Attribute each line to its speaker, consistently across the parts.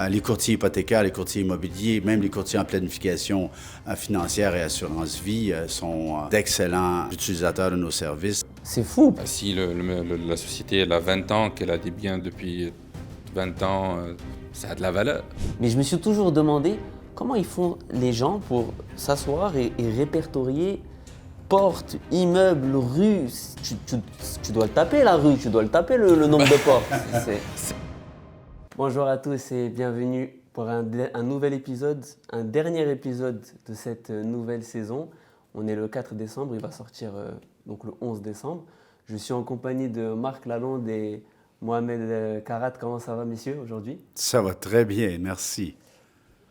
Speaker 1: Les courtiers hypothécaires, les courtiers immobiliers, même les courtiers en planification financière et assurance vie sont d'excellents utilisateurs de nos services.
Speaker 2: C'est fou.
Speaker 3: Si la société elle a 20 ans, qu'elle a des biens depuis 20 ans, ça a de la valeur.
Speaker 2: Mais je me suis toujours demandé comment ils font les gens pour s'asseoir et répertorier portes, immeubles, rues. Tu dois le taper la rue, tu dois le taper le nombre de portes. Bonjour à tous et bienvenue pour un nouvel épisode, un dernier épisode de cette nouvelle saison. On est le 4 décembre, il va sortir donc le 11 décembre. Je suis en compagnie de Marc Lalonde et Mohamed Karat. Comment ça va, messieurs, aujourd'hui?
Speaker 1: Ça va très bien, merci.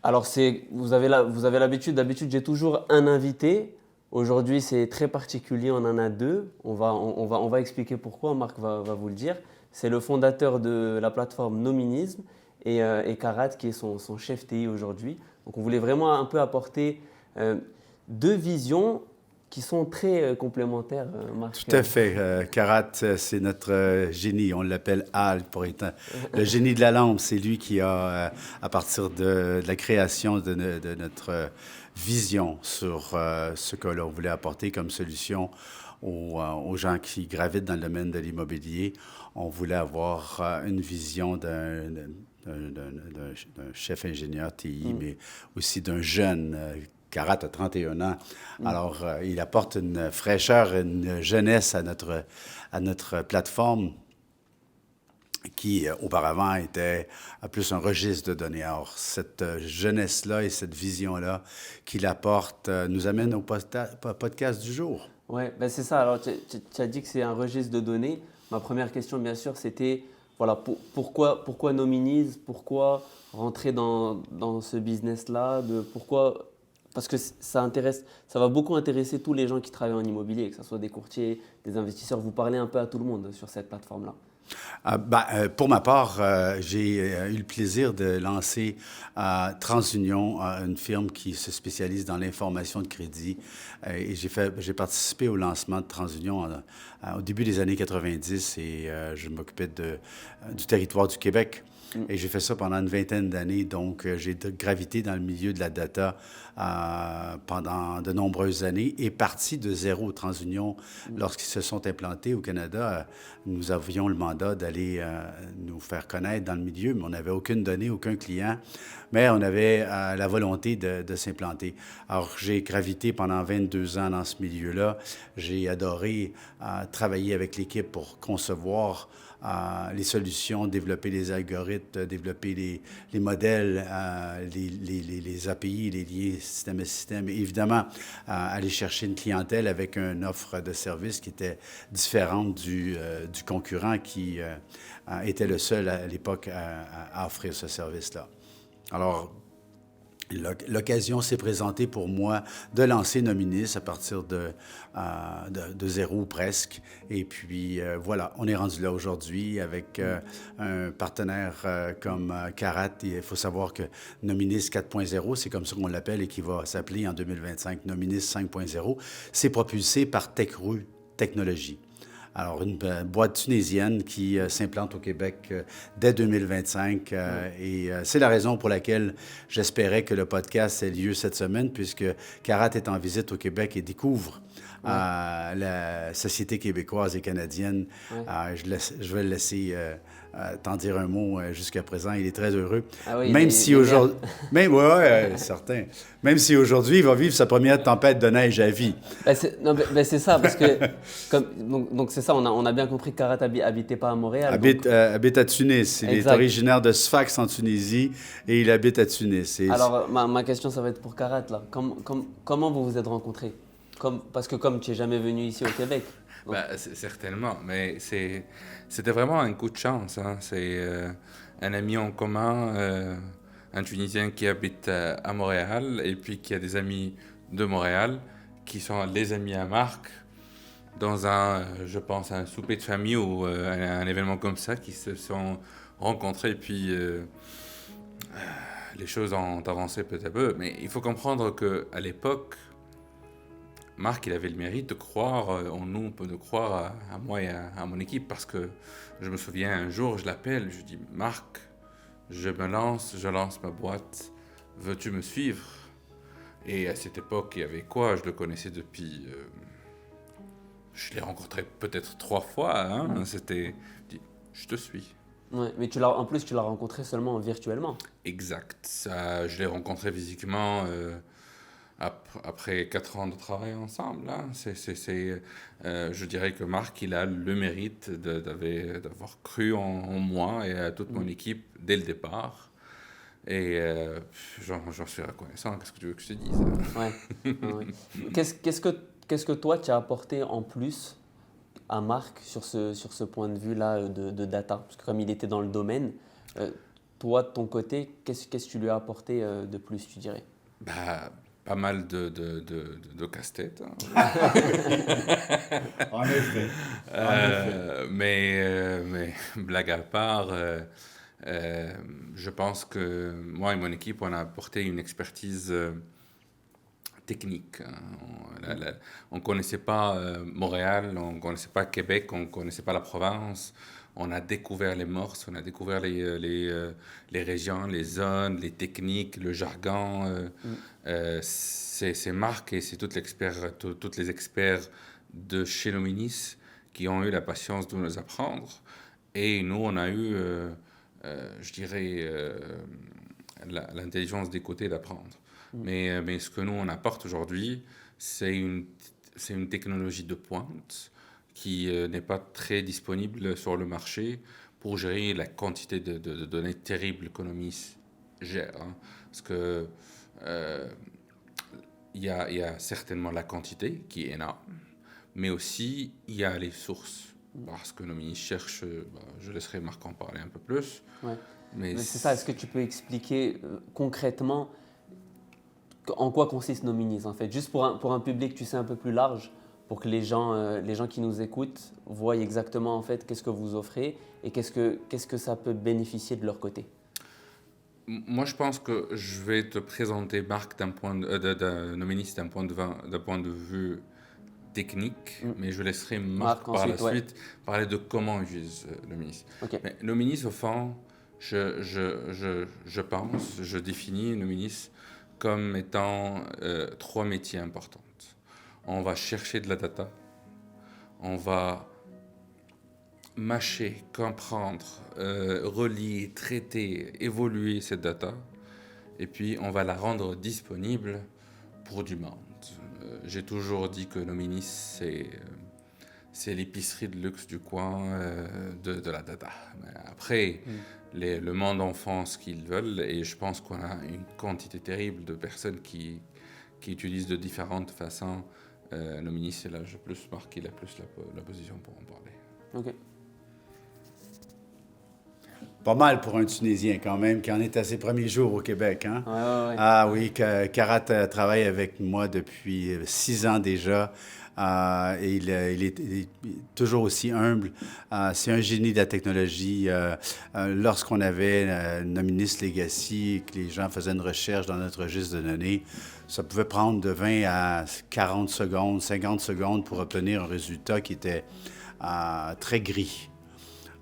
Speaker 2: Alors, vous avez l'habitude, j'ai toujours un invité. Aujourd'hui, c'est très particulier, on en a deux. On va expliquer pourquoi, Marc va vous le dire. C'est le fondateur de la plateforme Nominisme et Karat qui est son chef TI aujourd'hui. Donc, on voulait vraiment un peu apporter deux visions qui sont très complémentaires, Marc.
Speaker 1: Tout à fait. Karat, c'est notre génie. On l'appelle Al pour être le génie de la lampe. C'est lui qui a, à partir de la création de notre vision sur ce que l'on voulait apporter comme solution aux gens qui gravitent dans le domaine de l'immobilier. On voulait avoir une vision d'un chef ingénieur TI, mais aussi d'un jeune. Karat a 31 ans. Alors, il apporte une fraîcheur, une jeunesse à notre plateforme qui, auparavant, était plus un registre de données. Alors, cette jeunesse-là et cette vision-là qu'il apporte nous amène au podcast du jour.
Speaker 2: Oui, ben c'est ça. Alors, tu as dit que c'est un registre de données. Ma première question, bien sûr, c'était voilà, pourquoi Nominisme, pourquoi rentrer dans ce business-là, parce que ça va beaucoup intéresser tous les gens qui travaillent en immobilier, que ce soit des courtiers, des investisseurs. Vous parlez un peu à tout le monde sur cette plateforme-là.
Speaker 1: Pour ma part, j'ai eu le plaisir de lancer TransUnion, une firme qui se spécialise dans l'information de crédit. Et j'ai participé au lancement de TransUnion au début des années 90 et je m'occupais du territoire du Québec. Et j'ai fait ça pendant une vingtaine d'années. Donc, j'ai gravité dans le milieu de la data pendant de nombreuses années et parti de zéro. TransUnion, lorsqu'ils se sont implantés au Canada, nous avions le mandat d'aller nous faire connaître dans le milieu, mais on n'avait aucune donnée, aucun client, mais on avait la volonté de s'implanter. Alors, j'ai gravité pendant 22 ans dans ce milieu-là. J'ai adoré travailler avec l'équipe pour concevoir les solutions, développer les algorithmes, développer les modèles, les API, les liens système à système. Et évidemment, aller chercher une clientèle avec une offre de service qui était différente du concurrent qui était le seul à l'époque à offrir ce service-là. Alors, l'occasion s'est présentée pour moi de lancer Nominis à partir de zéro presque. Et puis, voilà, on est rendu là aujourd'hui avec un partenaire comme Karat. Il faut savoir que Nominis 4.0, c'est comme ça qu'on l'appelle et qui va s'appeler en 2025 Nominis 5.0. C'est propulsé par TechRu Technologies. Alors, une boîte tunisienne qui s'implante au Québec dès 2025. Et c'est la raison pour laquelle j'espérais que le podcast ait lieu cette semaine, puisque Karat est en visite au Québec et découvre la société québécoise et canadienne. Je vais le laisser t'en dire un mot jusqu'à présent. Il est très heureux.
Speaker 2: Ah oui,
Speaker 1: même si aujourd'hui... certain. Même si aujourd'hui, il va vivre sa première tempête de neige à vie.
Speaker 2: C'est ça, parce que... donc c'est ça, on a bien compris que Karat n'habitait pas à Montréal.
Speaker 1: Habite à Tunis. Il est originaire de Sfax en Tunisie et il habite à Tunis.
Speaker 2: Alors, ma question, ça va être pour Karat, là. Comment vous vous êtes rencontrés? Parce que comme tu n'es jamais venu ici au Québec.
Speaker 3: Certainement, mais c'était vraiment un coup de chance. Hein. C'est un ami en commun, un Tunisien qui habite à Montréal et puis qui a des amis de Montréal qui sont les amis à Marc dans je pense, un souper de famille ou un événement comme ça qui se sont rencontrés et puis les choses ont avancé peu à peu. Mais il faut comprendre qu'à l'époque, Marc, il avait le mérite de croire en nous, de croire à moi et à mon équipe, parce que je me souviens un jour, je l'appelle, je dis « Marc, je lance ma boîte, veux-tu me suivre? Et à cette époque, il y avait quoi? Je le connaissais depuis... je l'ai rencontré peut-être 3 fois, hein? C'était... Je te suis.
Speaker 2: Ouais, mais en plus, tu l'as rencontré seulement virtuellement.
Speaker 3: Exact. Ça, je l'ai rencontré physiquement après 4 ans de travail ensemble. Hein. Je dirais que Marc, il a le mérite d'avoir cru en moi et à toute mon équipe dès le départ. Et j'en suis reconnaissant. Qu'est-ce que tu veux que je te dise?
Speaker 2: Ouais. Ouais. Qu'est-ce que toi, tu as apporté en plus à Marc sur ce point de vue-là de data? Parce que comme il était dans le domaine, toi, de ton côté, qu'est-ce que tu lui as apporté de plus, tu dirais?
Speaker 3: Bah, pas mal de casse-tête. Hein.
Speaker 1: En effet.
Speaker 3: Mais blague à part, je pense que moi et mon équipe, on a apporté une expertise technique. Hein. On ne connaissait pas Montréal, on ne connaissait pas Québec, on ne connaissait pas la province. On a découvert les mœurs, on a découvert les régions, les zones, les techniques, le jargon. C'est Marc et c'est tous les experts de chez Luminis qui ont eu la patience de nous apprendre. Et nous, on a eu, je dirais, l'intelligence d'écouter, d'apprendre. Mais ce que nous, on apporte aujourd'hui, c'est une technologie de pointe qui n'est pas très disponible sur le marché pour gérer la quantité de données terribles que Luminis gère. Hein. Parce que il y a certainement la quantité qui est énorme, mais aussi il y a les sources. Parce que Luminis cherche, je laisserai Marc en parler un peu plus.
Speaker 2: Ouais.
Speaker 3: Mais
Speaker 2: c'est ça, est-ce que tu peux expliquer concrètement en quoi consiste Luminis en fait? Juste pour un public, tu sais, un peu plus large, pour que les gens qui nous écoutent voient exactement en fait qu'est-ce que vous offrez et qu'est-ce que ça peut bénéficier de leur côté.
Speaker 3: Moi, je pense que je vais te présenter Marc Luminis d'un point de vue technique, mais je laisserai Marc par
Speaker 2: ensuite,
Speaker 3: la suite parler de comment on utilise Luminis.
Speaker 2: Okay.
Speaker 3: Mais Luminis, au fond, je définis Luminis comme étant 3 métiers importants. On va chercher de la data, on va mâcher, comprendre, relier, traiter, évoluer cette data, et puis on va la rendre disponible pour du monde. J'ai toujours dit que Luminis, c'est l'épicerie de luxe du coin de la data. Mais après, le monde en font ce qu'ils veulent, et je pense qu'on a une quantité terrible de personnes qui utilisent de différentes façons. Luminis, c'est là, je plus Marc, il a plus la position pour en parler.
Speaker 2: Ok.
Speaker 1: Pas mal pour un Tunisien quand même, qui en est à ses premiers jours au Québec. Hein?
Speaker 2: Ouais.
Speaker 1: Ah oui, Karat travaille avec moi depuis 6 ans déjà. Et il est toujours aussi humble. C'est un génie de la technologie. Lorsqu'on avait Luminis Legacy, que les gens faisaient une recherche dans notre registre de données, ça pouvait prendre de 20 à 40 secondes, 50 secondes pour obtenir un résultat qui était très gris.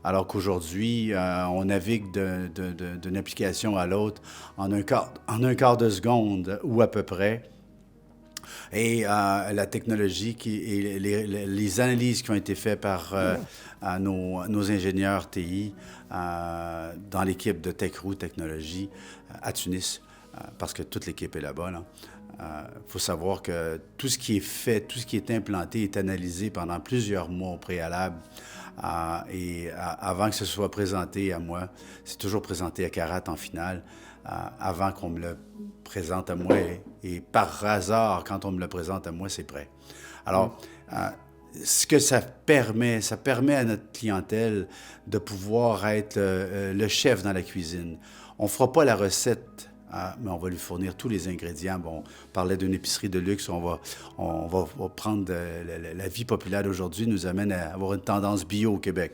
Speaker 1: Alors qu'aujourd'hui, on navigue d'une application à l'autre en un quart de seconde ou à peu près. Et la technologie et les analyses qui ont été faites par nos ingénieurs TI dans l'équipe de TechRoot Technologies à Tunis, parce que toute l'équipe est là-bas. Faut savoir que tout ce qui est fait, tout ce qui est implanté est analysé pendant plusieurs mois au préalable. Et avant que ce soit présenté à moi, c'est toujours présenté à Karat en finale, avant qu'on me le présente à moi. Et par hasard, quand on me le présente à moi, c'est prêt. Alors, ce que ça permet à notre clientèle de pouvoir être le chef dans la cuisine. On ne fera pas la recette, mais on va lui fournir tous les ingrédients. Bon, on parlait d'une épicerie de luxe, on va prendre la vie populaire d'aujourd'hui nous amène à avoir une tendance bio au Québec.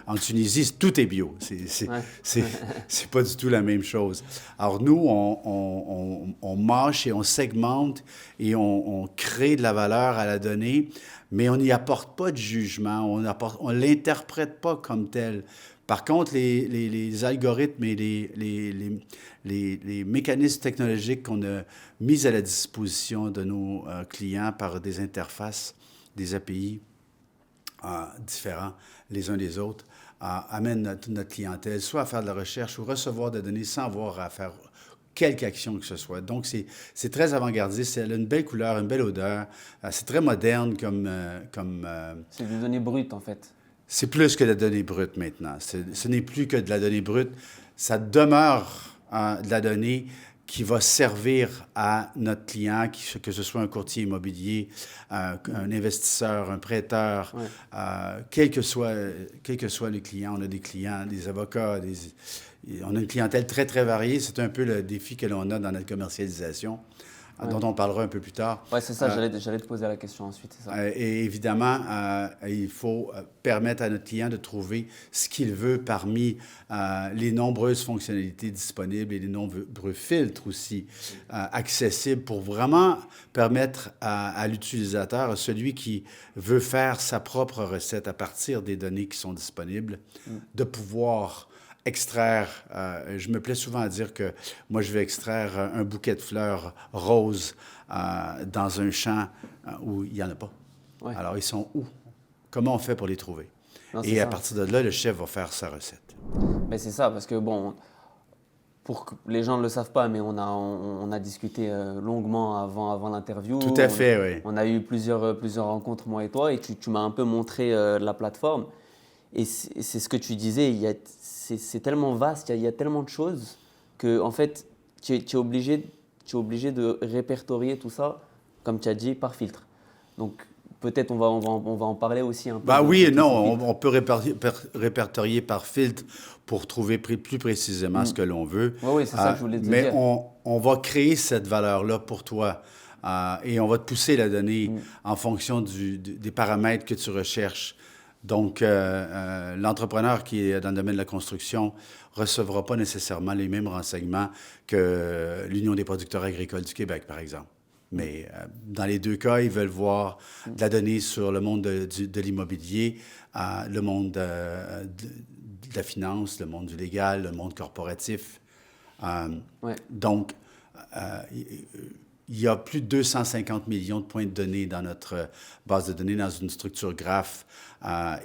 Speaker 1: En Tunisie, tout est bio. C'est pas du tout la même chose. Alors nous, on mâche et on segmente et on crée de la valeur à la donnée, mais on n'y apporte pas de jugement, on l'interprète pas comme tel. Par contre, les algorithmes et les mécanismes technologiques qu'on a mis à la disposition de nos clients par des interfaces, des API différents les uns des autres, amènent notre clientèle soit à faire de la recherche ou recevoir des données sans avoir à faire quelque action que ce soit. Donc, c'est très avant-gardiste, elle a une belle couleur, une belle odeur, c'est très moderne comme...
Speaker 2: C'est des données brutes, en fait.
Speaker 1: C'est plus que de la donnée brute maintenant. Ce n'est plus que de la donnée brute. Ça demeure de la donnée qui va servir à notre client, que ce soit un courtier immobilier, un investisseur, un prêteur, quel que soit le client. On a des clients, des avocats, on a une clientèle très, très variée. C'est un peu le défi que l'on a dans notre commercialisation, dont on parlera un peu plus tard.
Speaker 2: Oui, c'est ça, j'allais te poser la question ensuite. C'est ça.
Speaker 1: Et évidemment, il faut permettre à notre client de trouver ce qu'il veut parmi les nombreuses fonctionnalités disponibles et les nombreux filtres aussi accessibles pour vraiment permettre à l'utilisateur, à celui qui veut faire sa propre recette à partir des données qui sont disponibles, de pouvoir extraire, je me plais souvent à dire que moi, je vais extraire un bouquet de fleurs roses dans un champ où il n'y en a pas. Ouais. Alors, ils sont où? Comment on fait pour les trouver? Non, et à partir de là, le chef va faire sa recette.
Speaker 2: Mais c'est ça, parce que bon, pour que les gens ne le savent pas, mais on a discuté longuement avant l'interview.
Speaker 1: Tout à fait, oui.
Speaker 2: On a eu plusieurs rencontres, moi et toi, et tu m'as un peu montré la plateforme. Et c'est ce que tu disais, c'est tellement vaste, il y a tellement de choses que en fait, tu es obligé de répertorier tout ça, comme tu as dit, par filtre. Donc peut-être on va en parler aussi un peu.
Speaker 1: On peut répertorier par filtre pour trouver plus précisément ce que l'on veut.
Speaker 2: Oui, c'est ça que je voulais te dire.
Speaker 1: Mais on va créer cette valeur-là pour toi et on va te pousser la donnée en fonction des paramètres que tu recherches. Donc, l'entrepreneur qui est dans le domaine de la construction ne recevra pas nécessairement les mêmes renseignements que l'Union des producteurs agricoles du Québec, par exemple. Mais dans les deux cas, ils veulent voir de la donnée sur le monde de l'immobilier, le monde de la finance, le monde du légal, le monde corporatif. Donc, il y a plus de 250 millions de points de données dans notre base de données, dans une structure graphe.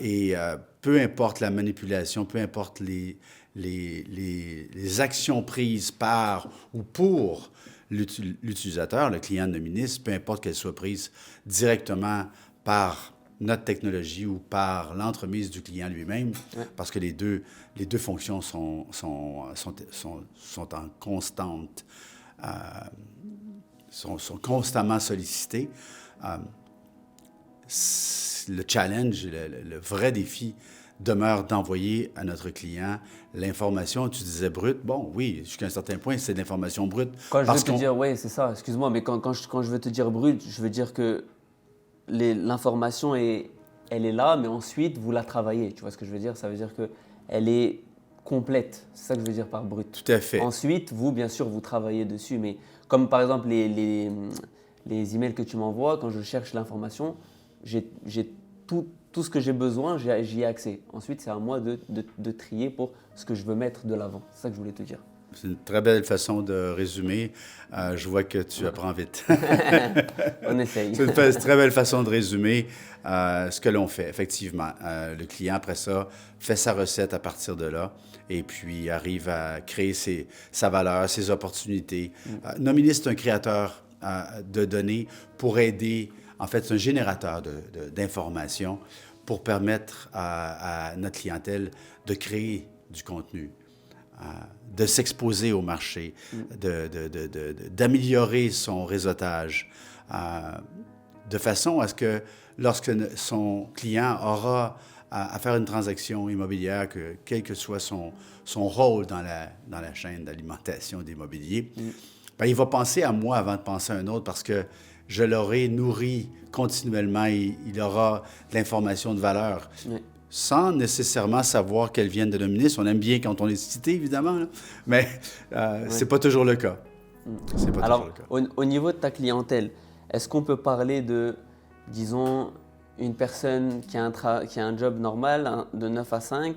Speaker 1: Et peu importe la manipulation, peu importe les actions prises par ou pour l'utilisateur, le client de ministre, peu importe qu'elles soient prises directement par notre technologie ou par l'entremise du client lui-même, parce que les deux fonctions sont en constante... sont constamment sollicités. Le challenge, le vrai défi demeure d'envoyer à notre client l'information, tu disais brute. Bon, oui, jusqu'à un certain point, c'est de l'information brute.
Speaker 2: Quand je veux te dire, oui, c'est ça, excuse-moi, mais quand je veux te dire brute, je veux dire que l'information, elle est là, mais ensuite, vous la travaillez. Tu vois ce que je veux dire? Ça veut dire qu'elle est complète. C'est ça que je veux dire par brute.
Speaker 1: Tout à fait.
Speaker 2: Ensuite, vous, bien sûr, vous travaillez dessus, mais comme par exemple les emails que tu m'envoies, quand je cherche l'information, j'ai tout ce que j'ai besoin, j'y ai accès. Ensuite, c'est à moi de trier pour ce que je veux mettre de l'avant. C'est ça que je voulais te dire.
Speaker 1: C'est une très belle façon de résumer. Je vois que tu apprends vite.
Speaker 2: On essaye.
Speaker 1: C'est une très belle façon de résumer ce que l'on fait, effectivement. Le client, après ça, fait sa recette à partir de là et puis arrive à créer sa valeur, ses opportunités. Nominis, c'est un créateur de données pour aider. En fait, c'est un générateur d'informations pour permettre à notre clientèle de créer du contenu, de s'exposer au marché, d'améliorer son réseautage, de façon à ce que lorsque son client aura à faire une transaction immobilière, quel que soit son rôle dans la chaîne d'alimentation d'immobilier, ben, il va penser à moi avant de penser à un autre parce que je l'aurai nourri continuellement et il aura de l'information de valeur. Sans nécessairement savoir qu'elles viennent de Nominis. On aime bien quand on est cité, évidemment, là, mais c'est pas toujours le cas.
Speaker 2: Alors, au niveau de ta clientèle, est-ce qu'on peut parler de, disons, une personne qui a un job normal de 9 à 5,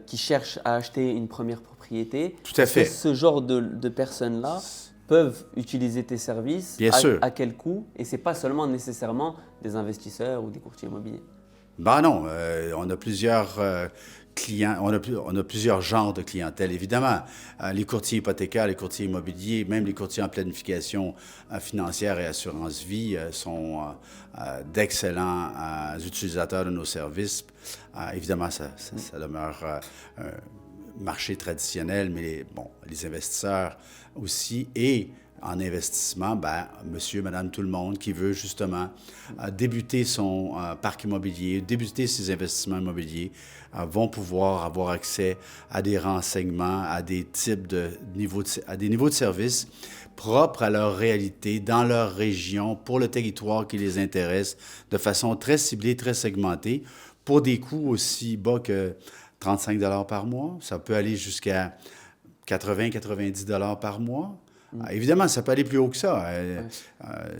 Speaker 2: qui cherchent à acheter une première propriété.
Speaker 1: Tout à fait.
Speaker 2: Ce genre de personnes-là peuvent utiliser tes services.
Speaker 1: Bien sûr.
Speaker 2: À quel coût? Et ce n'est pas seulement nécessairement des investisseurs ou des courtiers immobiliers.
Speaker 1: Ben non, on a plusieurs clients, on a plusieurs genres de clientèle, évidemment. Les courtiers hypothécaires, les courtiers immobiliers, même les courtiers en planification financière et assurance vie sont d'excellents utilisateurs de nos services. Évidemment, ça demeure un marché traditionnel, mais bon, les investisseurs aussi. Et en investissement, ben, monsieur, madame, tout le monde qui veut justement débuter son parc immobilier, débuter ses investissements immobiliers, vont pouvoir avoir accès à des renseignements, à des types à des niveaux de services propres à leur réalité, dans leur région, pour le territoire qui les intéresse, de façon très ciblée, très segmentée, pour des coûts aussi bas que 35 $ par mois. Ça peut aller jusqu'à 80-90 $ par mois. Évidemment, ça peut aller plus haut que ça.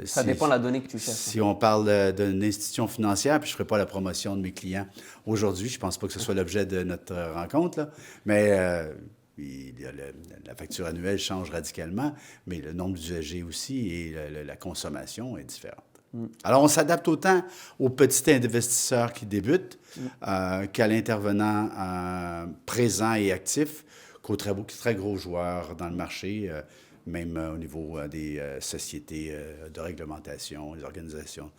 Speaker 2: Ça dépend de la donnée que tu cherches.
Speaker 1: Si on parle d'une institution financière, puis je ne ferai pas la promotion de mes clients aujourd'hui, je ne pense pas que ce soit l'objet de notre rencontre, là, mais la facture annuelle change radicalement, mais le nombre d'usagers aussi et la consommation est différente. Alors, on s'adapte autant aux petits investisseurs qui débutent qu'à l'intervenant présent et actif, qu'aux très gros joueurs dans le marché, même au niveau des sociétés de réglementation, des organisations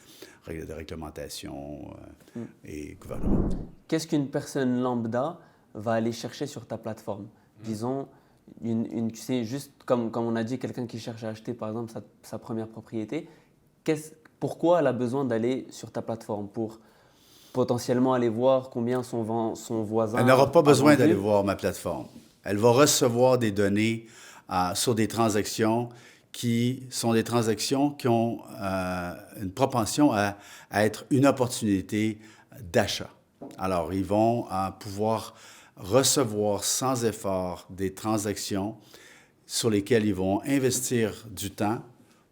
Speaker 1: de réglementation et gouvernement.
Speaker 2: Qu'est-ce qu'une personne lambda va aller chercher sur ta plateforme? Disons, tu sais, juste comme on a dit, quelqu'un qui cherche à acheter, par exemple, sa première propriété, pourquoi elle a besoin d'aller sur ta plateforme? Pour potentiellement aller voir combien son voisin...
Speaker 1: Elle n'aura pas besoin
Speaker 2: vendu?
Speaker 1: d'aller voir ma plateforme. Elle va recevoir des données sur des transactions qui sont des transactions qui ont une propension à être une opportunité d'achat. Alors, ils vont pouvoir recevoir sans effort des transactions sur lesquelles ils vont investir du temps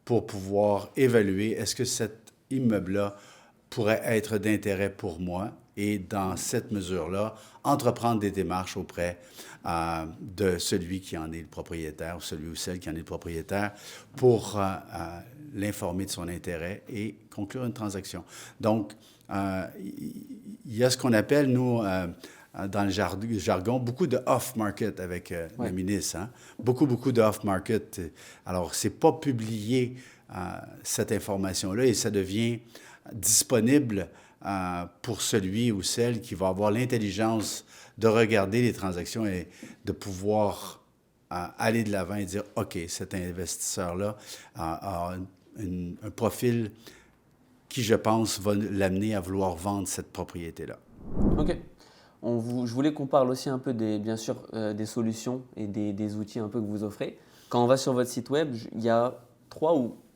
Speaker 1: pour pouvoir évaluer est-ce que cet immeuble-là pourrait être d'intérêt pour moi et dans cette mesure-là, entreprendre des démarches auprès de celui qui en est le propriétaire ou celui ou celle qui en est le propriétaire pour l'informer de son intérêt et conclure une transaction. Donc, il y a ce qu'on appelle, nous, dans le jargon, beaucoup de off-market avec le ministre. Hein? Beaucoup de off-market. Alors, ce n'est pas publié, cette information-là, et ça devient disponible pour celui ou celle qui va avoir l'intelligence de regarder les transactions et de pouvoir aller de l'avant et dire, OK, cet investisseur-là a un profil qui, je pense, va l'amener à vouloir vendre cette propriété-là.
Speaker 2: OK. Je voulais qu'on parle aussi un peu, bien sûr, des solutions et des outils un peu que vous offrez. Quand on va sur votre site web, il y a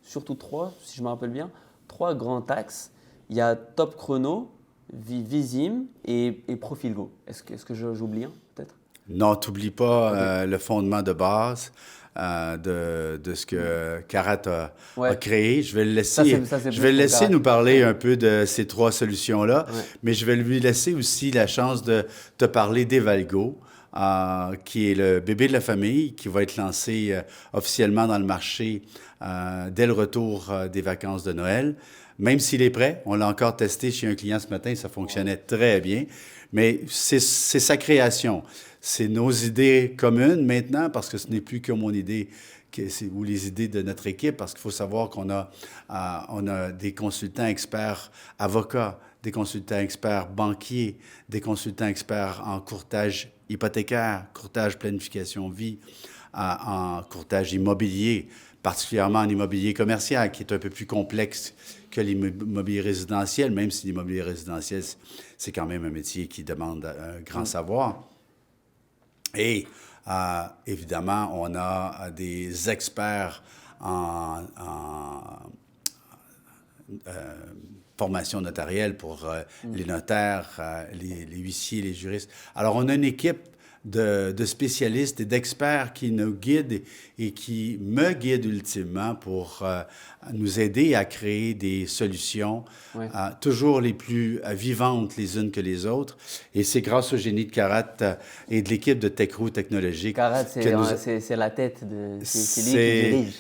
Speaker 2: surtout trois, si je me rappelle bien, 3 grands axes. Il y a Top Chrono, Visim et Profilgo. Est-ce que j'oublie un, peut-être?
Speaker 1: Non, tu n'oublies pas le fondement de base de ce que Carat a créé. Je vais le laisser, nous parler un peu de ces 3 solutions-là, mais je vais lui laisser aussi la chance de te parler d'Evalgo, qui est le bébé de la famille, qui va être lancé officiellement dans le marché dès le retour des vacances de Noël. Même s'il est prêt, on l'a encore testé chez un client ce matin, ça fonctionnait très bien, mais c'est sa création. C'est nos idées communes maintenant, parce que ce n'est plus que mon idée ou les idées de notre équipe, parce qu'il faut savoir qu'on a des consultants experts avocats, des consultants experts banquiers, des consultants experts en courtage hypothécaire, courtage planification vie, en courtage immobilier, particulièrement en immobilier commercial, qui est un peu plus complexe que l'immobilier résidentiel, même si l'immobilier résidentiel, c'est quand même un métier qui demande un grand savoir. Et évidemment, on a des experts en formation notarielle pour les notaires, les huissiers, les juristes. Alors, on a une équipe de spécialistes et d'experts qui nous guident et qui me guident ultimement pour nous aider à créer des solutions
Speaker 2: Ouais.
Speaker 1: toujours les plus vivantes les unes que les autres. Et c'est grâce au génie de Karat et de l'équipe de TechRoo Technologique
Speaker 2: Karat,
Speaker 1: que nous...
Speaker 2: c'est la tête, c'est lui qui dirige.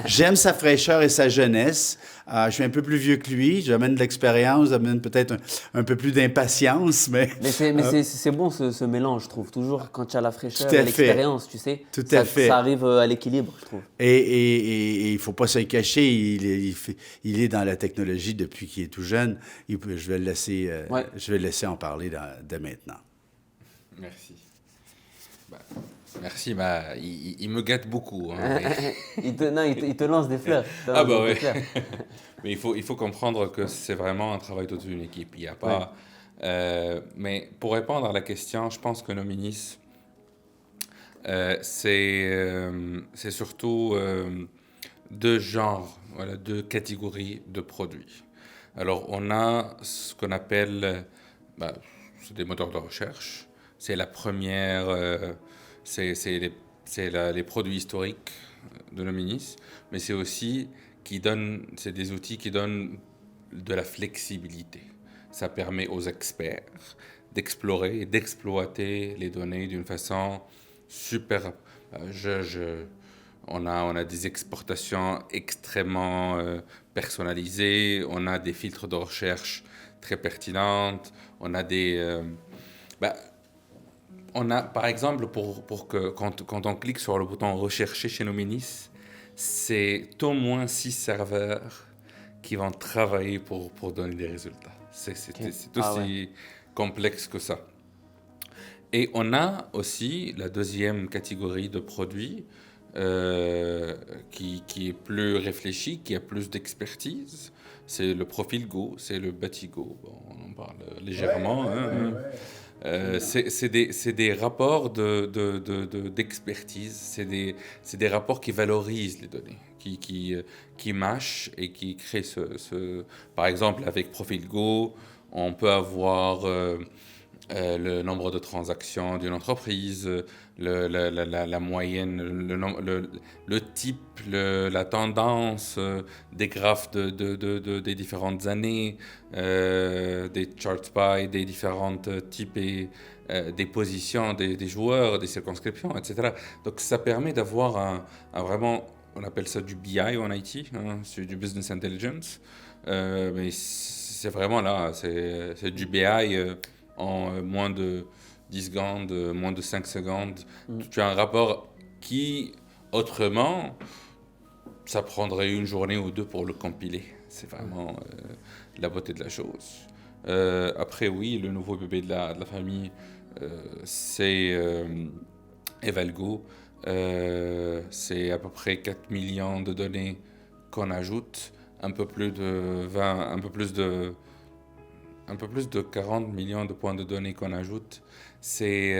Speaker 1: J'aime sa fraîcheur et sa jeunesse. Je suis un peu plus vieux que lui. J'amène de l'expérience, j'amène peut-être un peu plus d'impatience, mais...
Speaker 2: C'est bon ce mélange, je trouve. Toujours quand tu as la fraîcheur
Speaker 1: Tout à
Speaker 2: et
Speaker 1: fait.
Speaker 2: l'expérience, tu sais,
Speaker 1: Tout à fait.
Speaker 2: ça arrive à l'équilibre, je trouve.
Speaker 1: Et il ne faut pas se le cacher, il est dans la technologie depuis qu'il est tout jeune. Je vais le laisser en parler dès maintenant.
Speaker 3: Merci. Merci, il me gâte beaucoup. Hein,
Speaker 2: il te lance des fleurs.
Speaker 3: Ah bah ouais. Mais il faut comprendre que c'est vraiment un travail de toute une équipe. Il y a pas. Mais pour répondre à la question, je pense que Nominis, c'est surtout deux genres, voilà, deux catégories de produits. Alors on a ce qu'on appelle, c'est des moteurs de recherche. C'est la première. C'est les produits historiques de Nominis, mais c'est aussi c'est des outils qui donnent de la flexibilité. Ça permet aux experts d'explorer et d'exploiter les données d'une façon super. On a des exportations extrêmement personnalisées, on a des filtres de recherche très pertinentes, on a on a, par exemple, quand on clique sur le bouton Rechercher chez Nominis, c'est au moins 6 serveurs qui vont travailler pour donner des résultats. C'est aussi complexe que ça. Et on a aussi la deuxième catégorie de produits qui est plus réfléchi, qui a plus d'expertise. C'est le profil Go, c'est le Batigo. Bon, on en parle légèrement. C'est des rapports d'expertise, c'est des rapports qui valorisent les données, qui mâchent et qui créent Par exemple, avec Profil Go, on peut avoir le nombre de transactions d'une entreprise, la moyenne, le type, la tendance des graphes des différentes années, des charts by, des différents types et des positions des joueurs, des circonscriptions, etc. Donc ça permet d'avoir un vraiment, on appelle ça du BI en IT, hein, c'est du Business Intelligence, mais c'est vraiment là, c'est du BI en moins de 10 secondes, moins de 5 secondes. Tu as un rapport qui, autrement, ça prendrait une journée ou deux pour le compiler. C'est vraiment la beauté de la chose. Après, oui, le nouveau bébé de la famille, c'est Evalgo. C'est à peu près 4 millions de données qu'on ajoute, un peu plus de 40 millions de points de données qu'on ajoute. Ça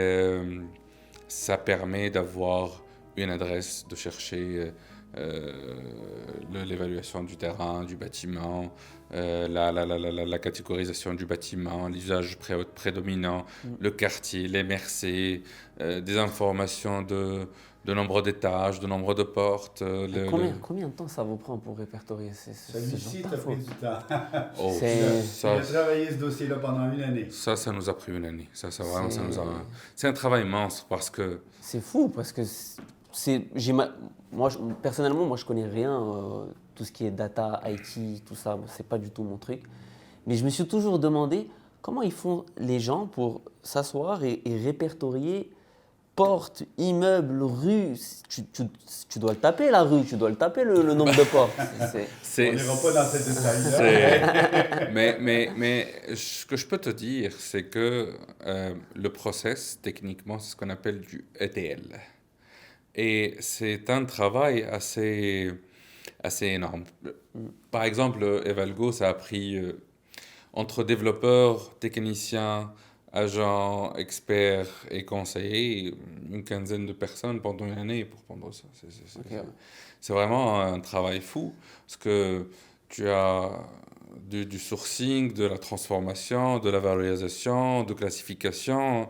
Speaker 3: permet d'avoir une adresse, de chercher l'évaluation du terrain, du bâtiment, la catégorisation du bâtiment, l'usage prédominant, le quartier, les MRC, des informations de nombre d'étages, de nombre de portes.
Speaker 2: Combien de temps ça vous prend pour répertorier
Speaker 1: Celui-ci t'a pris du temps.
Speaker 3: Oh,
Speaker 1: On a travaillé ce dossier-là pendant une année.
Speaker 3: Ça nous a pris une année. Vraiment, c'est un travail immense parce que...
Speaker 2: C'est fou parce que personnellement, je connais rien, tout ce qui est data, IT, tout ça, c'est pas du tout mon truc. Mais je me suis toujours demandé comment ils font les gens pour s'asseoir et répertorier portes, immeubles, rues. Tu dois le taper la rue, tu dois le taper le nombre de portes.
Speaker 1: On n'ira pas dans ces détails-là.
Speaker 3: mais ce que je peux te dire, c'est que le process, techniquement, c'est ce qu'on appelle du ETL. Et c'est un travail assez énorme. Par exemple, Evalgo, ça a pris entre développeurs, techniciens, agents, experts et conseillers, une quinzaine de personnes pendant une année pour prendre ça. C'est vraiment un travail fou, parce que tu as du sourcing, de la transformation, de la valorisation, de classification,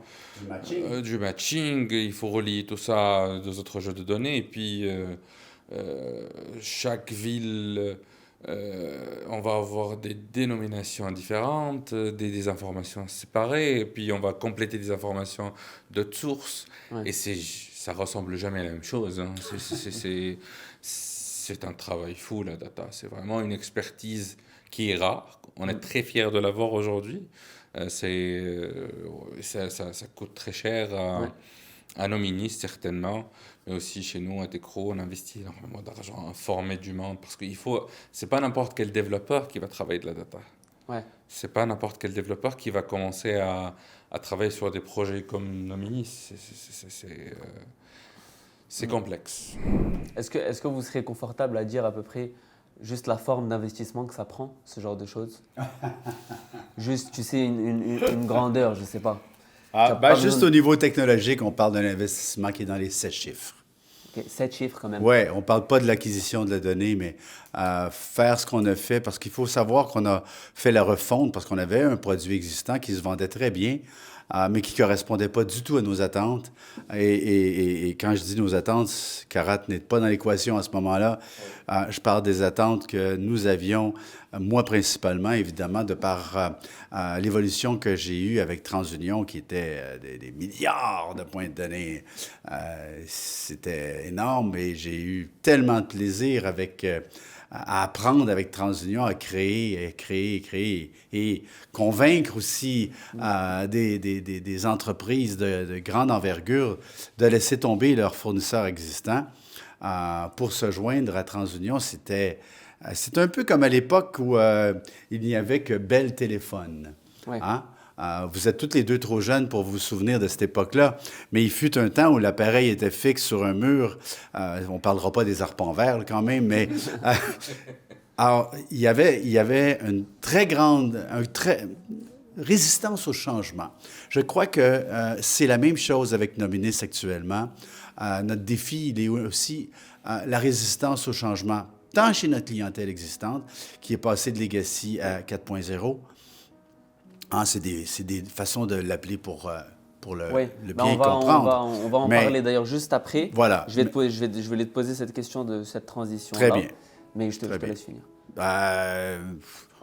Speaker 3: du matching. Il faut relier tout ça à deux autres jeux de données. Et puis, chaque ville, on va avoir des dénominations différentes, des informations séparées. Et puis, on va compléter des informations de sources.
Speaker 2: Ouais.
Speaker 3: Et ça ressemble jamais à la même chose, hein. C'est un travail fou, la data. C'est vraiment une expertise qui est rare. On est très fiers de l'avoir aujourd'hui. Ça coûte très cher à nos ministres, certainement. Mais aussi chez nous, à Techro, on investit énormément d'argent à former du monde. Parce qu'il faut. C'est pas n'importe quel développeur qui va travailler de la data.
Speaker 2: Ouais.
Speaker 3: C'est pas n'importe quel développeur qui va commencer à travailler sur des projets comme nos ministres. C'est complexe.
Speaker 2: Est-ce que vous serez confortable à dire à peu près juste la forme d'investissement que ça prend, ce genre de choses? Juste, tu sais, une grandeur, je sais pas.
Speaker 1: Juste au niveau technologique, on parle d'un investissement qui est dans les 7 chiffres.
Speaker 2: Okay, 7 chiffres quand même.
Speaker 1: Oui, on ne parle pas de l'acquisition de la donnée, mais faire ce qu'on a fait, parce qu'il faut savoir qu'on a fait la refonte, parce qu'on avait un produit existant qui se vendait très bien, mais qui ne correspondait pas du tout à nos attentes. Et quand je dis nos attentes, Carat n'est pas dans l'équation à ce moment-là. Je parle des attentes que nous avions, moi principalement, évidemment, de par l'évolution que j'ai eue avec TransUnion, qui était des milliards de points de données. C'était énorme et j'ai eu tellement de plaisir à apprendre avec TransUnion, à créer et convaincre aussi des entreprises de grande envergure de laisser tomber leurs fournisseurs existants pour se joindre à TransUnion. C'est un peu comme à l'époque où il n'y avait que Bell Téléphone.
Speaker 2: Ouais.
Speaker 1: Hein? Vous êtes toutes les deux trop jeunes pour vous souvenir de cette époque-là, mais il fut un temps où l'appareil était fixe sur un mur. On ne parlera pas des arpents verts quand même, mais alors, il y avait une très grande résistance au changement. Je crois que c'est la même chose avec nos ministres actuellement. Notre défi, il est aussi la résistance au changement, tant chez notre clientèle existante, qui est passée de Legacy à 4.0. C'est des façons de l'appeler pour le bien comprendre.
Speaker 2: On va en parler d'ailleurs juste après.
Speaker 1: Voilà.
Speaker 2: Je vais te poser cette question de cette transition-là.
Speaker 1: Très bien.
Speaker 2: Mais je te laisse finir.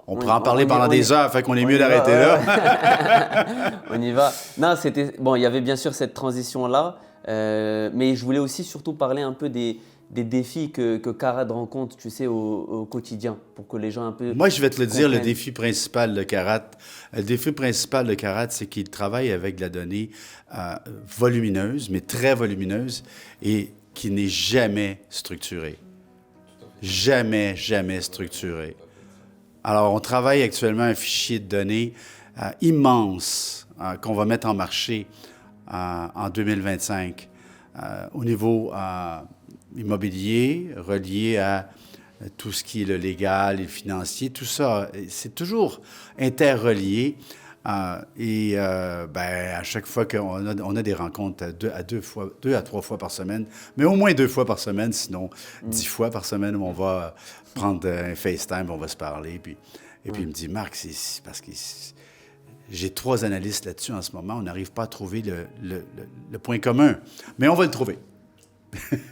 Speaker 1: On pourrait en parler pendant des heures, fait qu'on est mieux d'arrêter là.
Speaker 2: On y va. Non, il y avait bien sûr cette transition-là, mais je voulais aussi surtout parler un peu des défis que Carat rencontre, tu sais, au quotidien, pour que les gens un peu...
Speaker 1: Moi, je vais te le dire, le défi principal de Carat. Le défi principal de Carat, c'est qu'il travaille avec de la donnée volumineuse, mais très volumineuse, et qui n'est jamais structurée. Jamais structurée. Alors, on travaille actuellement un fichier de données immense qu'on va mettre en marché en 2025 au niveau immobilier, relié à tout ce qui est le légal et le financier. Tout ça, c'est toujours interrelié. À chaque fois qu'on a des rencontres deux à trois fois par semaine, mais au moins 2 fois par semaine, sinon 10 fois par semaine, où on va prendre un FaceTime, on va se parler. Puis il me dit, Marc, c'est parce que j'ai 3 analystes là-dessus en ce moment, on n'arrive pas à trouver le point commun, mais on va le trouver.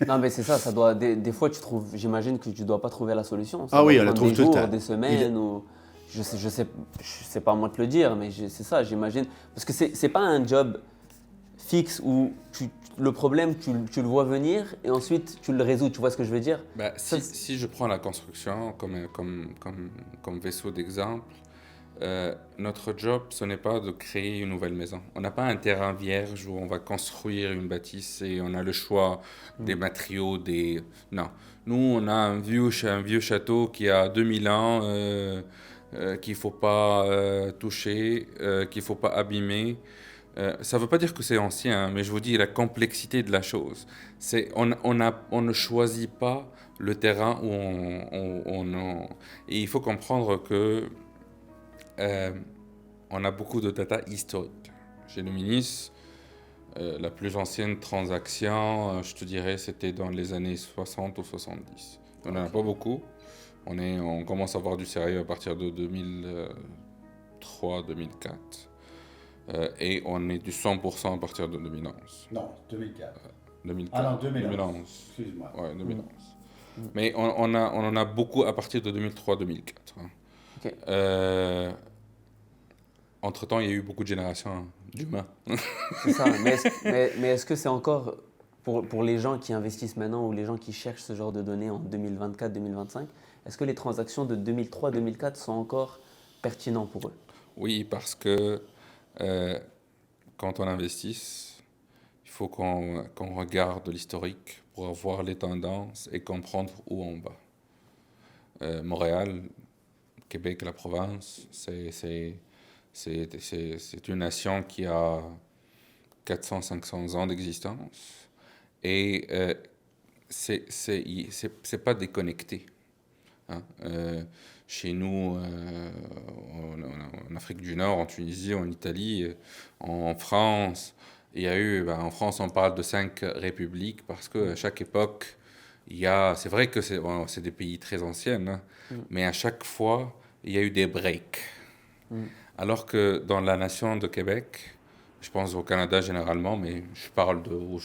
Speaker 2: Non, mais c'est ça, des fois, j'imagine que tu ne dois pas trouver la solution.
Speaker 1: On la trouve tout le temps.
Speaker 2: Des semaines, ou... Je sais pas à moi de te le dire, mais c'est ça, j'imagine. Parce que c'est pas un job fixe où le problème, tu le vois venir et ensuite tu le résous. Tu vois ce que je veux dire?
Speaker 3: Si je prends la construction comme vaisseau d'exemple, notre job, ce n'est pas de créer une nouvelle maison. On n'a pas un terrain vierge où on va construire une bâtisse et on a le choix des matériaux, Non. Nous, on a un vieux château qui a 2000 ans, qu'il ne faut pas toucher, qu'il ne faut pas abîmer. Ça ne veut pas dire que c'est ancien, mais je vous dis la complexité de la chose. On ne choisit pas le terrain où Et il faut comprendre que on a beaucoup de data historique. Chez le ministre, la plus ancienne transaction, je te dirais, c'était dans les années 60 ou 70. On n'en a pas beaucoup. On commence à avoir du sérieux à partir de 2003-2004. Et on est du 100% à partir de 2011.
Speaker 1: Non, 2004.
Speaker 3: 2004.
Speaker 1: Ah non, 2011.
Speaker 3: 2011.
Speaker 1: Excuse-moi.
Speaker 3: Ouais, 2011. Mais on en a beaucoup à partir de 2003-2004. Hein.
Speaker 2: Ok.
Speaker 3: Entre-temps, il y a eu beaucoup de générations d'humains.
Speaker 2: C'est ça. Mais est-ce que c'est encore, pour les gens qui investissent maintenant ou les gens qui cherchent ce genre de données en 2024-2025, est-ce que les transactions de 2003-2004 sont encore pertinentes pour eux?
Speaker 3: Oui, parce que quand on investit, il faut qu'on regarde l'historique pour voir les tendances et comprendre où on va. Montréal, Québec, la province, c'est une nation qui a 400-500 ans d'existence et c'est pas déconnecté. Hein. Chez nous, en Afrique du Nord, en Tunisie, en Italie, en France, il y a eu, en France, on parle de 5 républiques parce qu'à chaque époque, c'est vrai que c'est des pays très anciens, hein, mais à chaque fois, il y a eu des breaks. Alors que dans la nation de Québec, je pense au Canada généralement, mais je parle de où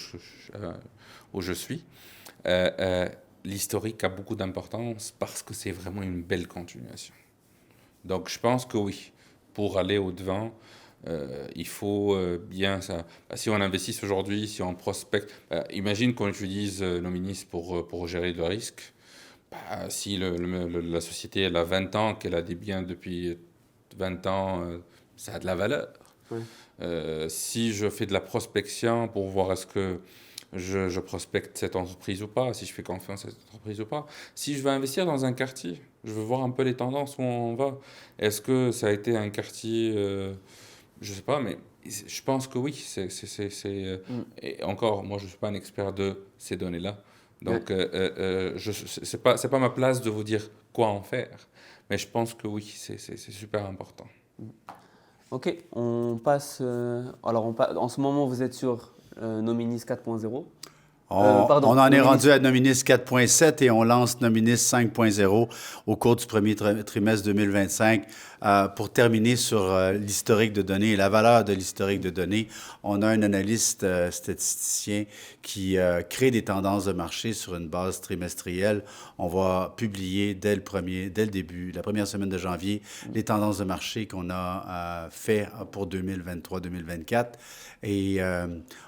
Speaker 3: je suis, l'historique a beaucoup d'importance parce que c'est vraiment une belle continuation. Donc je pense que oui, pour aller au-devant, il faut bien ça. Si on investit aujourd'hui, si on prospecte, imagine qu'on utilise Nominis pour gérer le risque. Si la société elle a 20 ans, qu'elle a des biens depuis 20 ans, ça a de la valeur.
Speaker 2: Ouais.
Speaker 3: Si je fais de la prospection pour voir est-ce que je prospecte cette entreprise ou pas, si je fais confiance à cette entreprise ou pas. Si je veux investir dans un quartier, je veux voir un peu les tendances où on va. Est-ce que ça a été un quartier, je sais pas, mais je pense que oui. Et encore, moi je ne suis pas un expert de ces données-là. Donc, c'est pas ma place de vous dire quoi en faire. Mais je pense que oui, c'est super important.
Speaker 2: Ok, on passe. En ce moment, vous êtes sur Nominis 4.0.
Speaker 1: On en est
Speaker 2: Nominis.
Speaker 1: rendu à Nominis 4.7 et on lance Nominis 5.0 au cours du premier trimestre 2025. Pour terminer sur l'historique de données et la valeur de l'historique de données, on a un analyste statisticien qui crée des tendances de marché sur une base trimestrielle. On va publier dès le début, la première semaine de janvier, les tendances de marché qu'on a fait pour 2023-2024. Et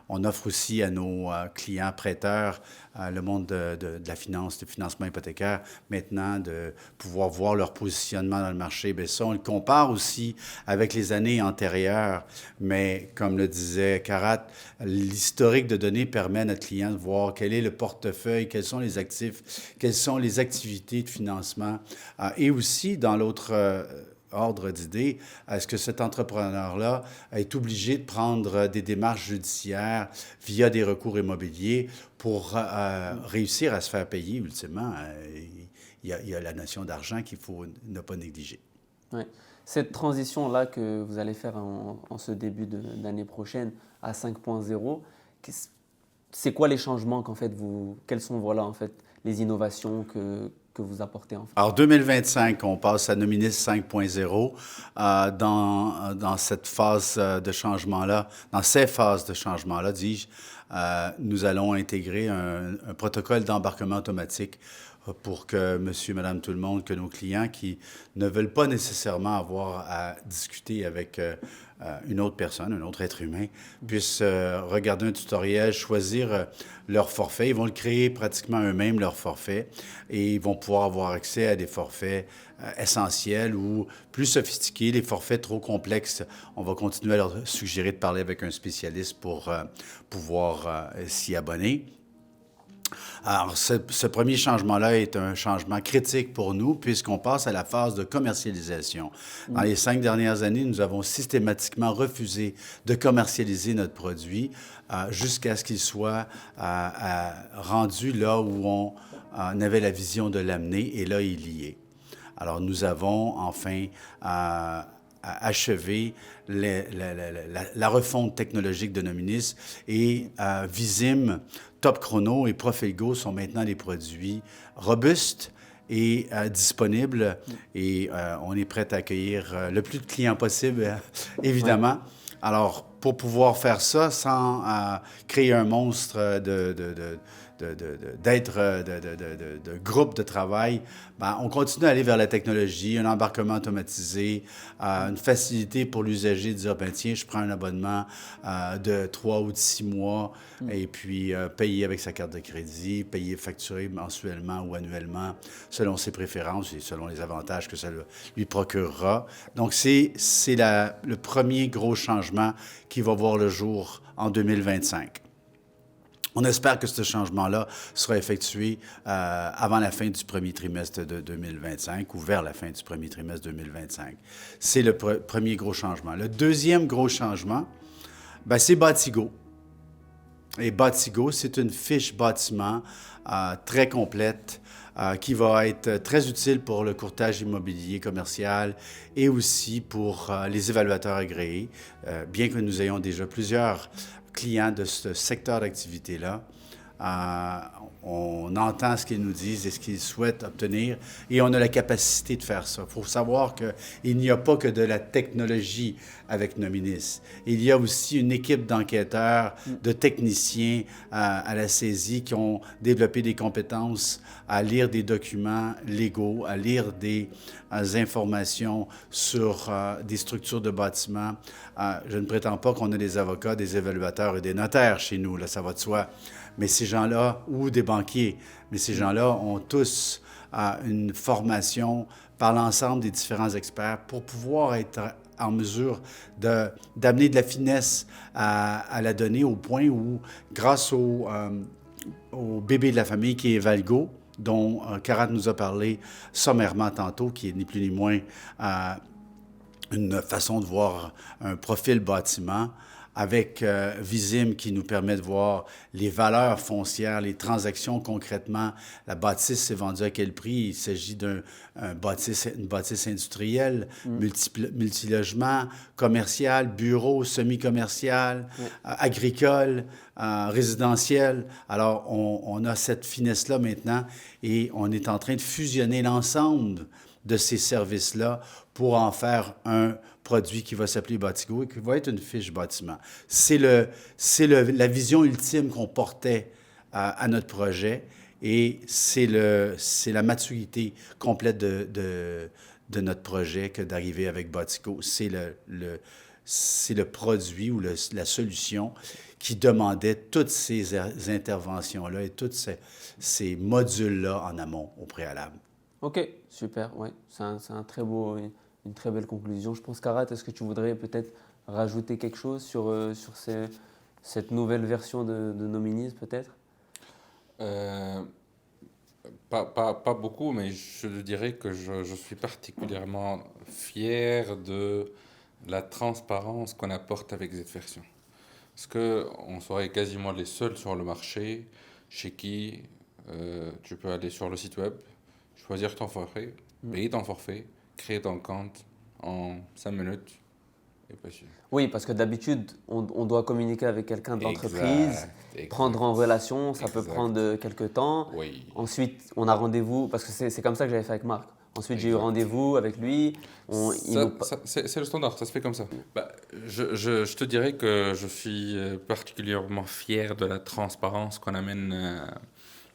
Speaker 1: on offre aussi à nos clients prêteurs, le monde de la finance, du financement hypothécaire, maintenant de pouvoir voir leur positionnement dans le marché. Bien, ça, on le compare aussi avec les années antérieures, mais comme le disait Karat, l'historique de données permet à notre client de voir quel est le portefeuille, quels sont les actifs, quelles sont les activités de financement. Et aussi, dans l'autre ordre d'idée, est-ce que cet entrepreneur-là est obligé de prendre des démarches judiciaires via des recours immobiliers pour réussir à se faire payer ultimement? Il y a la notion d'argent qu'il faut ne pas négliger.
Speaker 2: Ouais. Cette transition-là que vous allez faire en ce début d'année prochaine à 5.0, c'est quoi les changements qu'en fait quelles sont en fait les innovations que vous apportez en fait?
Speaker 1: Alors, 2025, on passe à Nominis 5.0. Dans cette phase de changement-là, dans ces phases de changement-là, dis-je, nous allons intégrer un protocole d'embarquement automatique pour que monsieur, madame, tout le monde, que nos clients qui ne veulent pas nécessairement avoir à discuter avec une autre personne, un autre être humain, puissent regarder un tutoriel, choisir leur forfait. Ils vont le créer pratiquement eux-mêmes, leur forfait, et ils vont pouvoir avoir accès à des forfaits essentiels ou plus sophistiqués. Les forfaits trop complexes, on va continuer à leur suggérer de parler avec un spécialiste pour pouvoir s'y abonner. Alors, ce premier changement-là est un changement critique pour nous puisqu'on passe à la phase de commercialisation. Dans les 5 dernières années, nous avons systématiquement refusé de commercialiser notre produit jusqu'à ce qu'il soit rendu là où on avait la vision de l'amener et là, il y est. Alors, nous avons enfin achevé la refonte technologique de Nominis et Visim, Top Chrono et Profilgo sont maintenant des produits robustes est disponible et on est prêt à accueillir le plus de clients possible, évidemment.
Speaker 2: Ouais.
Speaker 1: Alors, pour pouvoir faire ça sans créer un monstre de groupe de travail, ben, on continue à aller vers la technologie, un embarquement automatisé, une facilité pour l'usager de dire, ben tiens, je prends un abonnement de 3 ou de 6 mois et puis payer avec sa carte de crédit, payer facturé mensuellement ou annuellement selon ses préférences et selon les avantages que ça lui procurera. Donc, c'est le premier gros changement qui va voir le jour en 2025. On espère que ce changement-là sera effectué avant la fin du premier trimestre de 2025 ou vers la fin du premier trimestre 2025. C'est le premier gros changement. Le deuxième gros changement, ben, c'est Batigo. Et Batigo, c'est une fiche bâtiment très complète qui va être très utile pour le courtage immobilier commercial et aussi pour les évaluateurs agréés, bien que nous ayons déjà plusieurs clients de ce secteur d'activité-là. On entend ce qu'ils nous disent et ce qu'ils souhaitent obtenir et on a la capacité de faire ça. Il faut savoir qu'il n'y a pas que de la technologie avec Nominis. Il y a aussi une équipe d'enquêteurs, de techniciens à la saisie qui ont développé des compétences à lire des documents légaux, à lire des informations sur des structures de bâtiments. Je ne prétends pas qu'on a des avocats, des évaluateurs et des notaires chez nous, là, ça va de soi. Mais ces gens-là, ou des banquiers, mais ces gens-là ont tous une formation par l'ensemble des différents experts pour pouvoir être en mesure d'amener de la finesse à la donnée au point où, grâce au bébé de la famille qui est Valgo, dont Karat nous a parlé sommairement tantôt, qui est ni plus ni moins une façon de voir un profil bâtiment, avec Visim qui nous permet de voir les valeurs foncières, les transactions concrètement. La bâtisse est vendue à quel prix? Il s'agit d'une bâtisse industrielle, multilogement, commercial, bureau, semi-commercial, agricole, résidentiel. Alors, on a cette finesse-là maintenant et on est en train de fusionner l'ensemble de ces services-là pour en faire un produit qui va s'appeler Batigo et qui va être une fiche bâtiment. C'est la vision ultime qu'on portait à notre projet et c'est la maturité complète de notre projet que d'arriver avec Batigo. C'est le produit ou la solution qui demandait toutes ces interventions-là et tous ces modules-là en amont, au préalable.
Speaker 2: Ok, super, ouais. C'est une très belle conclusion. Je pense, Karat, est-ce que tu voudrais peut-être rajouter quelque chose sur cette nouvelle version de Nominis, peut-être?
Speaker 3: Pas beaucoup, mais je dirais que je suis particulièrement fier de la transparence qu'on apporte avec cette version. Parce qu'on serait quasiment les seuls sur le marché chez qui tu peux aller sur le site web, choisir ton forfait, payer ton forfait, créer ton compte en 5 minutes et pas sûr.
Speaker 2: Oui, parce que d'habitude, on doit communiquer avec quelqu'un de l'entreprise, prendre en relation, ça peut prendre quelques temps.
Speaker 3: Oui.
Speaker 2: Ensuite, on a rendez-vous, parce que c'est comme ça que j'avais fait avec Marc. Ensuite, j'ai eu rendez-vous avec lui.
Speaker 3: C'est le standard, ça se fait comme ça. Bah, je te dirais que je suis particulièrement fier de la transparence qu'on amène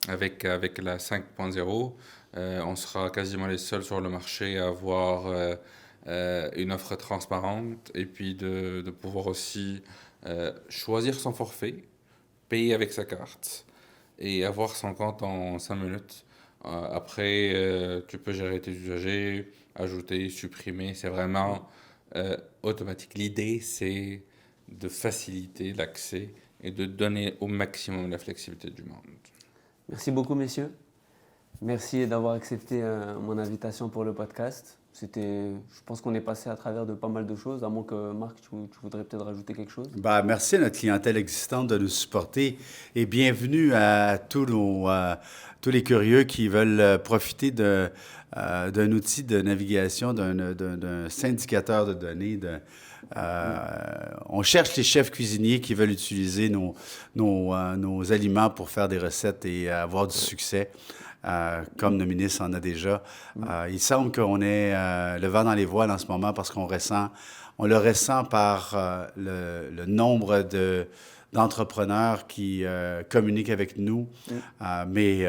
Speaker 3: avec la 5.0. On sera quasiment les seuls sur le marché à avoir une offre transparente et puis de pouvoir aussi choisir son forfait, payer avec sa carte et avoir son compte en 5 minutes. Après, tu peux gérer tes usagers, ajouter, supprimer, c'est vraiment automatique. L'idée, c'est de faciliter l'accès et de donner au maximum la flexibilité du monde.
Speaker 2: Merci beaucoup, messieurs. Merci d'avoir accepté mon invitation pour le podcast. Je pense qu'on est passé à travers de pas mal de choses, à moins que, Marc, tu voudrais peut-être rajouter quelque chose.
Speaker 1: Ben, merci à notre clientèle existante de nous supporter et bienvenue à tous les curieux qui veulent profiter d'un outil de navigation, d'un syndicateur de données. On cherche les chefs cuisiniers qui veulent utiliser nos aliments pour faire des recettes et avoir du succès. comme nos ministres en a déjà. Il semble qu'on ait le vent dans les voiles en ce moment parce qu'on le ressent par le nombre d'entrepreneurs qui communiquent avec nous. Mais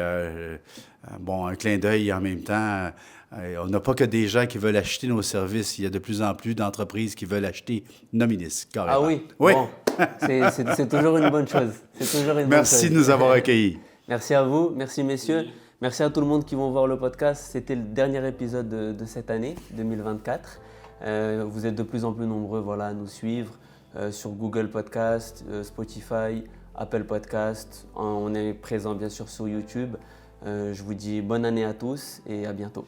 Speaker 1: bon, un clin d'œil en même temps. On n'a pas que des gens qui veulent acheter nos services. Il y a de plus en plus d'entreprises qui veulent acheter nos ministres, carrément.
Speaker 2: Ah oui?
Speaker 1: Oui.
Speaker 2: Bon, c'est toujours une bonne chose. C'est toujours une
Speaker 1: Merci
Speaker 2: bonne
Speaker 1: de
Speaker 2: chose.
Speaker 1: nous avoir accueillis.
Speaker 2: Merci à vous, merci messieurs. Merci à tout le monde qui vont voir le podcast. C'était le dernier épisode de cette année, 2024. Vous êtes de plus en plus nombreux à nous suivre sur Google Podcast, Spotify, Apple Podcast. On est présent bien sûr sur YouTube. Je vous dis bonne année à tous et à bientôt.